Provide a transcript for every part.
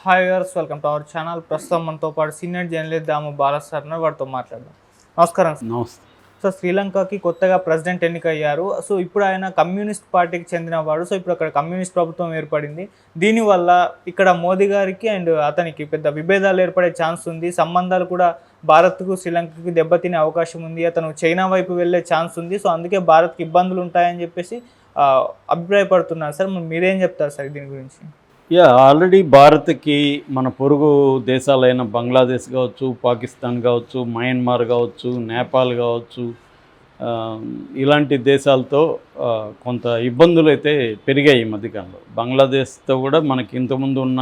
Hi viewers, welcome to our channel. ప్రస్తుతం మనతో పాటు సీనియర్ జర్నలిస్ట్ దాము బాలాస్ సార్ ఉన్నారు. వారితో మాట్లాడదాం. నమస్కారం సార్. నమస్తే. సో శ్రీలంకకి కొత్తగా ప్రెసిడెంట్ ఎన్నికయ్యారు. సో ఇప్పుడు ఆయన కమ్యూనిస్ట్ పార్టీకి చెందినవాడు. సో ఇప్పుడు అక్కడ కమ్యూనిస్ట్ ప్రభుత్వం ఏర్పడింది. దీనివల్ల ఇక్కడ మోదీ గారికి అండ్ అతనికి పెద్ద విభేదాలు ఏర్పడే ఛాన్స్ ఉంది. సంబంధాలు కూడా భారత్కు శ్రీలంకకి దెబ్బతినే అవకాశం ఉంది. అతను చైనా వైపు వెళ్ళే ఛాన్స్ ఉంది. సో అందుకే భారత్కి ఇబ్బందులు ఉంటాయని చెప్పేసి అభిప్రాయపడుతున్నారు సార్. మీరేం చెప్తారు సార్ దీని గురించి? ఆల్రెడీ భారత్కి మన పొరుగు దేశాలైన బంగ్లాదేశ్ కావచ్చు, పాకిస్తాన్ కావచ్చు, మయన్మార్ కావచ్చు, నేపాల్ కావచ్చు, ఇలాంటి దేశాలతో కొంత ఇబ్బందులు అయితే పెరిగాయి ఈ మధ్యకాలంలో. బంగ్లాదేశ్తో కూడా మనకి ఇంతకుముందు ఉన్న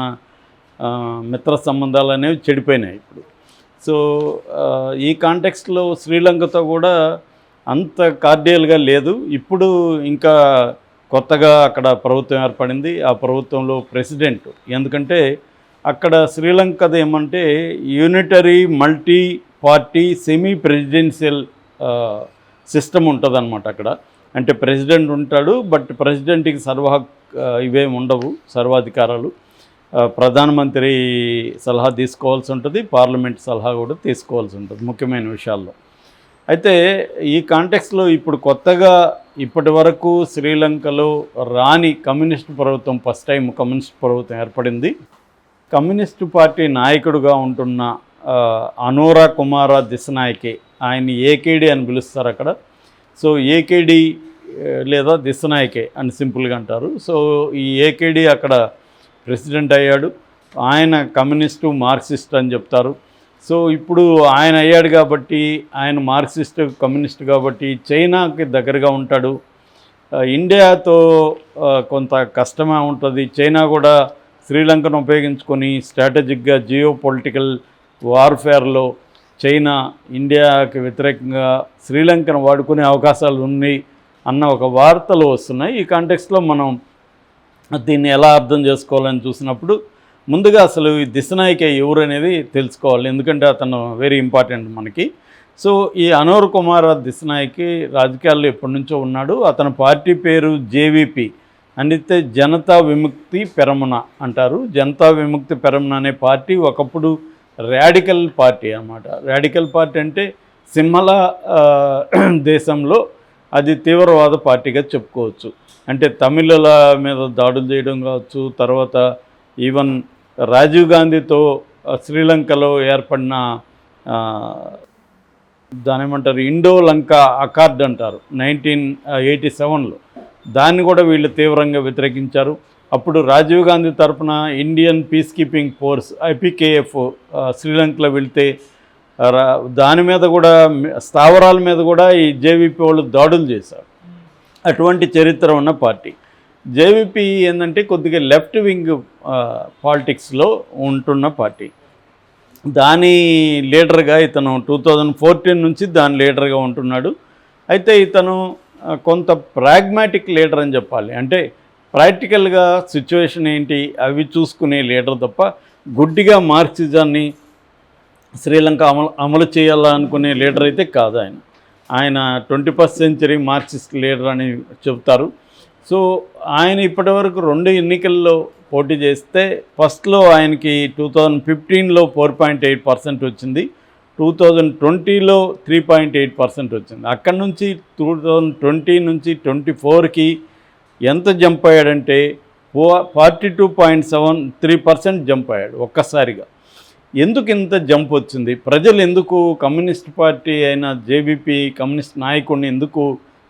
మిత్ర సంబంధాలు అనేవి చెడిపోయినాయి ఇప్పుడు. సో ఈ కాంటెక్స్ట్లో శ్రీలంకతో కూడా అంత కార్డియల్గా లేదు. ఇప్పుడు ఇంకా కొత్తగా అక్కడ ప్రభుత్వం ఏర్పడింది. ఆ ప్రభుత్వంలో ప్రెసిడెంట్, ఎందుకంటే అక్కడ శ్రీలంకది ఏమంటే unitary multi party semi presidential system ఉంటుంది అన్నమాట. అక్కడ అంటే ప్రెసిడెంట్ ఉంటాడు, బట్ ప్రెసిడెంట్కి ఇవేమి ఉండవు, సర్వాధికారాలు. ప్రధానమంత్రి సలహా తీసుకోవాల్సి ఉంటుంది, పార్లమెంట్ సలహా కూడా తీసుకోవాల్సి ఉంటుంది ముఖ్యమైన విషయాల్లో. అయితే ఈ కాంటెక్స్లో ఇప్పుడు కొత్తగా ఇప్పటి వరకు శ్రీలంకలో రాని కమ్యూనిస్ట్ ప్రభుత్వం, ఫస్ట్ టైం కమ్యూనిస్ట్ ప్రభుత్వం ఏర్పడింది. కమ్యూనిస్టు పార్టీ నాయకుడుగా ఉంటున్న అనోరా కుమార దిశనాయకే, ఆయన ఏకేడి అని పిలుస్తారు అక్కడ. సో ఏకేడి లేదా దిశనాయకే అని సింపుల్గా అంటారు. సో ఈ ఏకేడి అక్కడ ప్రెసిడెంట్ అయ్యాడు. ఆయన కమ్యూనిస్టు మార్క్సిస్ట్ అని చెప్తారు. సో ఇప్పుడు ఆయన అయ్యాడు కాబట్టి, ఆయన మార్క్సిస్ట్ కమ్యూనిస్ట్ కాబట్టి చైనాకి దగ్గరగా ఉంటాడు. ఇండియాతో కొంత కష్టమే ఉంటుంది. చైనా కూడా శ్రీలంకను ఉపయోగించుకొని స్ట్రాటజిక్గా జియో పొలిటికల్ వార్ఫేర్లో చైనా ఇండియాకి వ్యతిరేకంగా శ్రీలంకను వాడుకునే అవకాశాలు ఉన్నాయి అన్న ఒక వార్తలు వస్తున్నాయి. ఈ కాంటెక్స్లో మనం దీన్ని ఎలా అర్థం చేసుకోవాలని చూసినప్పుడు ముందుగా అసలు ఈ దిశనాయకే ఎవరు అనేది తెలుసుకోవాలి, ఎందుకంటే అతను వెరీ ఇంపార్టెంట్ మనకి. సో ఈ అనోర్ కుమార్ దిశనాయకి రాజకీయాల్లో ఎప్పటి నుంచో ఉన్నాడు. అతని పార్టీ పేరు జేవీపీ అంటే జనతా విముక్తి పెరమున అంటారు. జనతా విముక్తి పెరమున అనే పార్టీ ఒకప్పుడు రాడికల్ పార్టీ అన్నమాట. రాడికల్ పార్టీ అంటే సింహళ దేశంలో అది తీవ్రవాద పార్టీగా చెప్పుకోవచ్చు. అంటే తమిళుల మీద దాడులు చేయడం కావచ్చు, తర్వాత ఈవెన్ రాజీవ్ గాంధీతో శ్రీలంకలో ఏర్పడిన దాని ఏమంటారు ఇండో లంక అకార్డ్ అంటారు 1987లో, దాన్ని కూడా వీళ్ళు తీవ్రంగా వ్యతిరేకించారు. అప్పుడు రాజీవ్ గాంధీ తరఫున Indian piece keeping force IPKF శ్రీలంకలో వెళ్తే దాని మీద కూడా స్థావరాల మీద కూడా ఈ జేవీపీ వాళ్ళు దాడులు చేశారు. అటువంటి చరిత్ర ఉన్న పార్టీ జేవీపీ ఏంటంటే కొద్దిగా లెఫ్ట్ వింగ్ పాలిటిక్స్లో ఉంటున్న పార్టీ. దాని లీడర్గా ఇతను 2014 నుంచి దాని లీడర్గా ఉంటున్నాడు. అయితే ఇతను కొంత ప్రాగ్మాటిక్ లీడర్ అని చెప్పాలి. అంటే ప్రాక్టికల్గా సిచ్యువేషన్ ఏంటి అవి చూసుకునే లీడర్ తప్ప గుడ్డిగా మార్క్సిజాన్ని శ్రీలంక అమలు చేయాలనుకునే లీడర్ అయితే కాదు ఆయన. ఆయన 21st సెంచరీ మార్క్సిస్ట్ లీడర్ అని చెబుతారు. సో ఆయన ఇప్పటివరకు 2 ఎన్నికల్లో పోటీ చేస్తే ఫస్ట్లో ఆయనకి 2015లో 4.8% వచ్చింది, 2020లో 3.8% వచ్చింది. అక్కడి నుంచి 2020 నుంచి 24కి ఎంత జంప్ అయ్యాడంటే 42.73% జంప్ అయ్యాడు ఒక్కసారిగా. ఎందుకు ఇంత జంప్ వచ్చింది? ప్రజలు ఎందుకు కమ్యూనిస్ట్ పార్టీ అయిన జేవీపీ కమ్యూనిస్ట్ నాయకుడిని ఎందుకు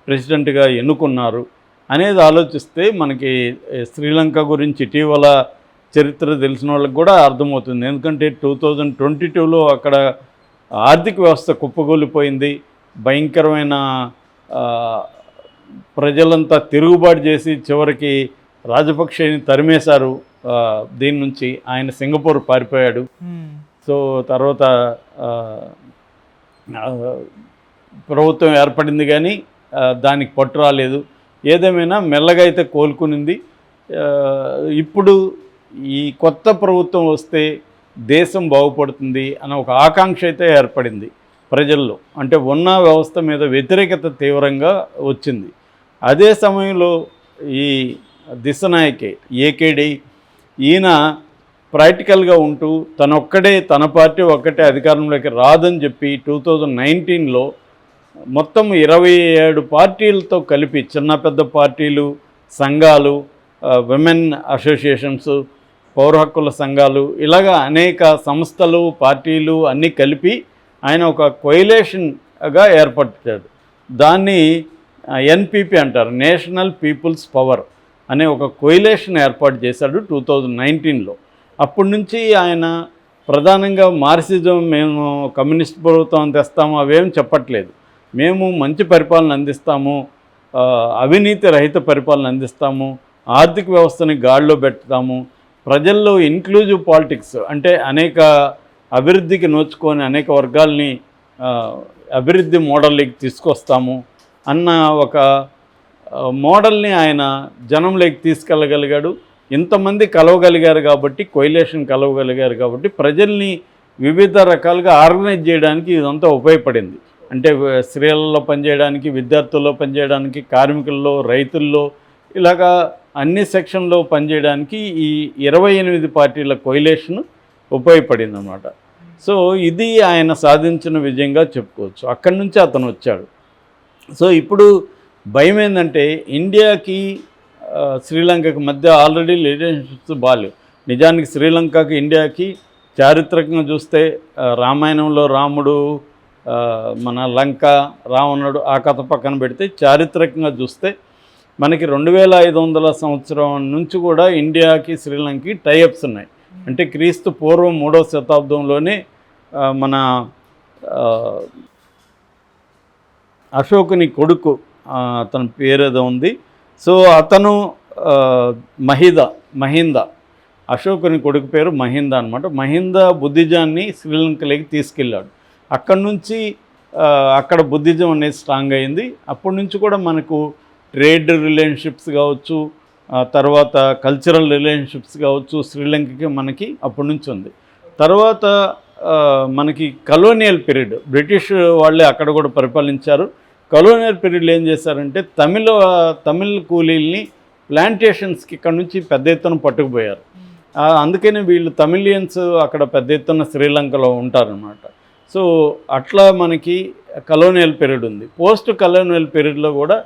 ప్రెసిడెంట్గా ఎన్నుకున్నారు అనేది ఆలోచిస్తే మనకి శ్రీలంక గురించి ఇటీవల చరిత్ర తెలిసిన వాళ్ళకి కూడా అర్థమవుతుంది. ఎందుకంటే 2022లో అక్కడ ఆర్థిక వ్యవస్థ కుప్పగూలిపోయింది. భయంకరమైన ప్రజలంతా తిరుగుబాటు చేసి చివరికి రాజపక్షని తరిమేశారు. దీని నుంచి ఆయన సింగపూర్ పారిపోయాడు. సో తర్వాత ప్రభుత్వం ఏర్పడింది కానీ దానికి పట్టు రాలేదు. ఏదేమైనా మెల్లగా అయితే కోలుకునింది. ఇప్పుడు ఈ కొత్త ప్రభుత్వం వస్తే దేశం బాగుపడుతుంది అన్న ఒక ఆకాంక్ష అయితే ఏర్పడింది ప్రజల్లో. అంటే ఉన్న వ్యవస్థ మీద వ్యతిరేకత తీవ్రంగా వచ్చింది. అదే సమయంలో ఈ దిశనాయకే ఏకేడి ఈయన ప్రాక్టికల్గా ఉంటూ తన పార్టీ ఒక్కటే అధికారంలోకి రాదని చెప్పి 2019లో మొత్తం 27 పార్టీలతో కలిపి చిన్న పెద్ద పార్టీలు, సంఘాలు, విమెన్ అసోసియేషన్స్, పౌర హక్కుల సంఘాలు, ఇలాగా అనేక సంస్థలు, పార్టీలు అన్నీ కలిపి ఆయన ఒక కొయిలేషన్గా ఏర్పరిచాడు. దాన్ని ఎన్పిపి అంటారు, నేషనల్ పీపుల్స్ పవర్ అనే ఒక కొయిలేషన్ ఏర్పాటు చేశాడు 2019లో. అప్పటి నుంచి ఆయన ప్రధానంగా మార్క్సిజం, మేము కమ్యూనిస్ట్ ప్రభుత్వం తెస్తాము అవేం చెప్పట్లేదు. మేము మంచి పరిపాలన అందిస్తాము, అవినీతి రహిత పరిపాలన అందిస్తాము, ఆర్థిక వ్యవస్థని గాడిలో పెడతాము, ప్రజల్లో ఇన్క్లూజివ్ పాలిటిక్స్ అంటే అనేక అభివృద్ధికి నోచుకొని అనేక వర్గాల్ని అభివృద్ధి మోడల్లోకి తీసుకొస్తాము అన్న ఒక మోడల్ని ఆయన జనంలోకి తీసుకెళ్ళగలిగాడు. ఇంతమంది కలవగలిగారు కాబట్టి, కొయిలేషన్ కలవగలిగారు కాబట్టి ప్రజల్ని వివిధ రకాలుగా ఆర్గనైజ్ చేయడానికి ఇదంతా ఉపయోగపడింది. అంటే స్త్రీలలో పనిచేయడానికి, విద్యార్థుల్లో పనిచేయడానికి, కార్మికుల్లో, రైతుల్లో, ఇలాగా అన్ని సెక్షన్లో పనిచేయడానికి ఈ 28 పార్టీల కొయిలేషన్ ఉపయోగపడింది అన్నమాట. సో ఇది ఆయన సాధించిన విజయంగా చెప్పుకోవచ్చు. అక్కడి నుంచి అతను వచ్చాడు. సో ఇప్పుడు భయం ఏంటంటే ఇండియాకి శ్రీలంకకి మధ్య ఆల్రెడీ రిలేషన్షిప్స్ బాగాలేవు. నిజానికి శ్రీలంకకి ఇండియాకి చారిత్రకంగా చూస్తే రామాయణంలో రాముడు, మన లంక, రావణుడు ఆ కథ పక్కన పెడితే చారిత్రకంగా చూస్తే మనకి 2500 సంవత్సరం నుంచి కూడా ఇండియాకి శ్రీలంకకి టైఅప్స్ ఉన్నాయి. అంటే క్రీస్తు పూర్వం 3వ శతాబ్దంలోనే మన అశోకుని కొడుకు, అతని పేరేదో ఉంది, సో అతను మహింద, అశోకుని కొడుకు పేరు మహింద అనమాట. మహింద బుద్ధిజాన్ని శ్రీలంకలోకి తీసుకెళ్ళాడు. అక్కడి నుంచి అక్కడ బుద్ధిజం అనేది స్ట్రాంగ్ అయింది. అప్పటి నుంచి కూడా మనకు ట్రేడ్ రిలేషన్షిప్స్ కావచ్చు, తర్వాత కల్చరల్ రిలేషన్షిప్స్ కావచ్చు, శ్రీలంకకి మనకి అప్పటి నుంచి ఉంది. తర్వాత మనకి కలోనియల్ పీరియడ్, బ్రిటిష్ వాళ్ళే అక్కడ కూడా పరిపాలించారు. కలోనియల్ పీరియడ్లో ఏం చేశారంటే తమిళ కూలీల్ని ప్లాంటేషన్స్కి ఇక్కడ నుంచి పెద్ద ఎత్తున పట్టుకుపోయారు. అందుకని వీళ్ళు తమిళియన్స్ అక్కడ పెద్ద ఎత్తున శ్రీలంకలో ఉంటారనమాట. సో అట్లా మనకి కలోనియల్ పీరియడ్ ఉంది. పోస్ట్ కలోనియల్ పీరియడ్లో కూడా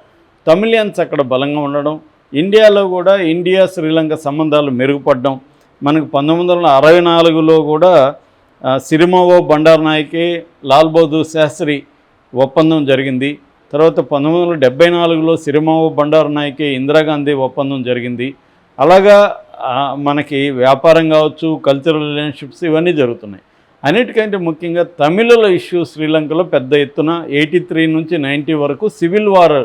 తమిళియన్స్ అక్కడ బలంగా ఉండడం, ఇండియాలో కూడా ఇండియా శ్రీలంక సంబంధాలు మెరుగుపడడం. మనకు 1964లో కూడా సిరిమావో బండారనాయకే, లాల్ బహదూర్ శాస్త్రి ఒప్పందం జరిగింది. తర్వాత 1974లో సిరిమావో బండారనాయకే, ఇందిరాగాంధీ ఒప్పందం జరిగింది. అలాగా మనకి వ్యాపారం కావచ్చు, కల్చరల్ రిలేషన్షిప్స్ ఇవన్నీ జరుగుతున్నాయి. అన్నిటికంటే ముఖ్యంగా తమిళుల ఇష్యూ శ్రీలంకలో పెద్ద ఎత్తున 83 నుంచి 90 వరకు సివిల్ వార్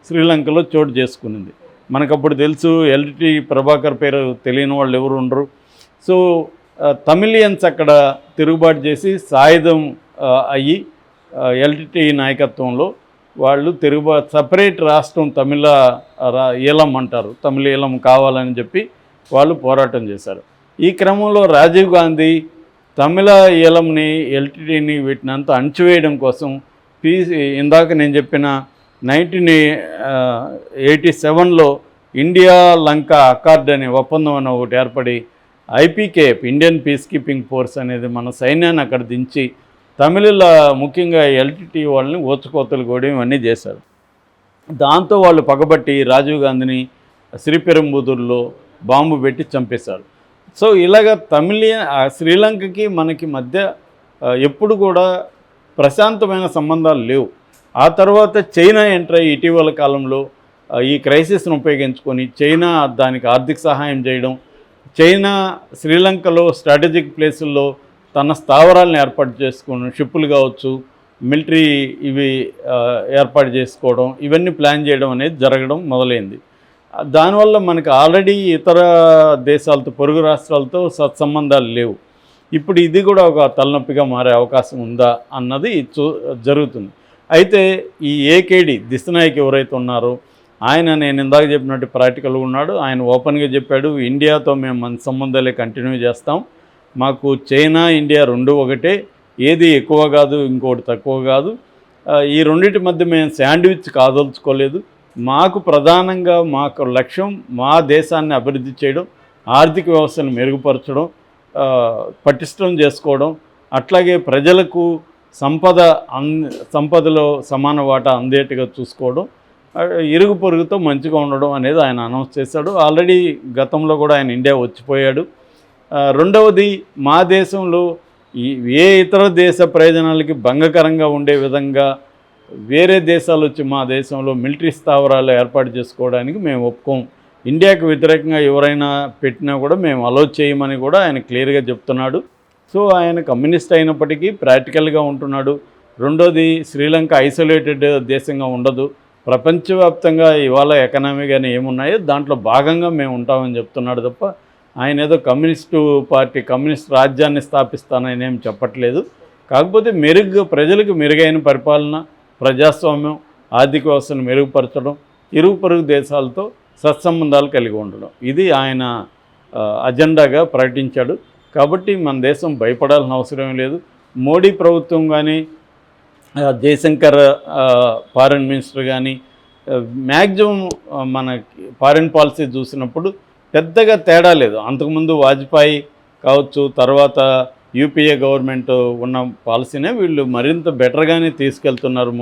శ్రీలంకలో చోటు చేసుకునింది. మనకప్పుడు తెలుసు, ఎల్టి ప్రభాకర్ పేరు తెలియని వాళ్ళు ఎవరు ఉండరు. సో తమిళియన్స్ అక్కడ తిరుగుబాటు చేసి సాయుధం అయ్యి ఎల్టి నాయకత్వంలో వాళ్ళు సపరేట్ రాష్ట్రం ఈలం అంటారు, తమిళ ఈలం కావాలని చెప్పి వాళ్ళు పోరాటం చేశారు. ఈ క్రమంలో రాజీవ్ గాంధీ తమిళ ఈలంని, ఎల్టీటీని వీటిని అంతా అణచివేయడం కోసం ఇందాక నేను చెప్పిన 1987లో ఇండియా లంక అకార్డ్ అనే ఒప్పందం అని ఒకటి ఏర్పడి IPKF, Indian piece keeping force అనేది మన సైన్యాన్ని అక్కడ దించి తమిళుల ముఖ్యంగా ఎల్టీటీ వాళ్ళని ఓచుకోతలు కూడా ఇవన్నీ చేశారు. దాంతో వాళ్ళు పగబట్టి రాజీవ్ గాంధీని శ్రీపెరంబుదూరులో బాంబు పెట్టి చంపేశారు. సో ఇలాగ శ్రీలంకకి మనకి మధ్య ఎప్పుడు కూడా ప్రశాంతమైన సంబంధాలు లేవు. ఆ తర్వాత చైనా ఎంటర్ అయ్యి ఇటీవల కాలంలో ఈ క్రైసిస్ను ఉపయోగించుకొని చైనా దానికి ఆర్థిక సహాయం చేయడం, చైనా శ్రీలంకలో స్ట్రాటజిక్ ప్లేసుల్లో తన స్థావరాలను ఏర్పాటు చేసుకోవడం, షిప్పులు కావచ్చు, మిలిటరీ ఇవి ఏర్పాటు చేసుకోవడం, ఇవన్నీ ప్లాన్ చేయడం అనేది జరగడం మొదలైంది. దానివల్ల మనకు ఆల్రెడీ ఇతర దేశాలతో, పొరుగు రాష్ట్రాలతో సత్సంబంధాలు లేవు. ఇప్పుడు ఇది కూడా ఒక తలనొప్పిగా మారే అవకాశం ఉందా అన్నది జరుగుతుంది. అయితే ఈ ఏకేడి దిశనాయక్ ఎవరైతే ఉన్నారో ఆయన, నేను ఇందాక చెప్పినట్టు ప్రాక్టికల్గా ఉన్నాడు. ఆయన ఓపెన్గా చెప్పాడు, ఇండియాతో మేము మన సంబంధాలే కంటిన్యూ చేస్తాం, మాకు చైనా ఇండియా రెండు ఒకటే, ఏది ఎక్కువ కాదు ఇంకోటి తక్కువ కాదు, ఈ రెండింటి మధ్య మేము శాండ్విచ్ కాదలుచుకోలేదు, మాకు ప్రధానంగా మాకు లక్ష్యం మా దేశాన్ని అభివృద్ధి చేయడం, ఆర్థిక వ్యవస్థను మెరుగుపరచడం, పటిష్టం చేసుకోవడం, అట్లాగే ప్రజలకు సంపదలో సమాన వాటా అందేట్టుగా చూసుకోవడం, ఇరుగు పొరుగుతో మంచిగా ఉండడం అనేది ఆయన అనౌన్స్ చేశాడు. ఆల్రెడీ గతంలో కూడా ఆయన ఇండియా వచ్చిపోయాడు. రెండవది, మా దేశంలో ఏ ఇతర దేశ ప్రయోజనాలకి భంగకరంగా ఉండే విధంగా వేరే దేశాలు వచ్చి మా దేశంలో మిలిటరీ స్థావరాలు ఏర్పాటు చేసుకోవడానికి మేము ఒప్పుకోం. ఇండియాకు వ్యతిరేకంగా ఎవరైనా పెట్టినా కూడా మేము అలో చేయమని కూడా ఆయన క్లియర్గా చెప్తున్నాడు. సో ఆయన కమ్యూనిస్ట్ అయినప్పటికీ ప్రాక్టికల్గా ఉంటున్నాడు. రెండోది, శ్రీలంక ఐసోలేటెడ్ దేశంగా ఉండదు. ప్రపంచవ్యాప్తంగా ఇవాళ ఎకనామీ కానీ ఏమున్నాయో దాంట్లో భాగంగా మేము ఉంటామని చెప్తున్నాడు తప్ప ఆయన ఏదో కమ్యూనిస్టు పార్టీ, కమ్యూనిస్ట్ రాజ్యాన్ని స్థాపిస్తానని ఏం చెప్పట్లేదు. కాకపోతే ప్రజలకు మెరుగైన పరిపాలన, ప్రజాస్వామ్యం, ఆర్థిక వ్యవస్థను మెరుగుపరచడం, ఇరుగు పొరుగు దేశాలతో సత్సంబంధాలు కలిగి ఉండడం, ఇది ఆయన అజెండాగా ప్రకటించాడు. కాబట్టి మన దేశం భయపడాల్సిన అవసరం లేదు. మోడీ ప్రభుత్వం కానీ, జయశంకర్ ఫారెన్ మినిస్టర్ కానీ మ్యాక్సిమం మన ఫారెన్ పాలసీ చూసినప్పుడు పెద్దగా తేడా లేదు. అంతకుముందు వాజ్పేయి కావచ్చు, తర్వాత యూపీఏ గవర్నమెంట్ ఉన్న పాలసీనే వీళ్ళు మరింత బెటర్గానే తీసుకెళ్తున్నారు.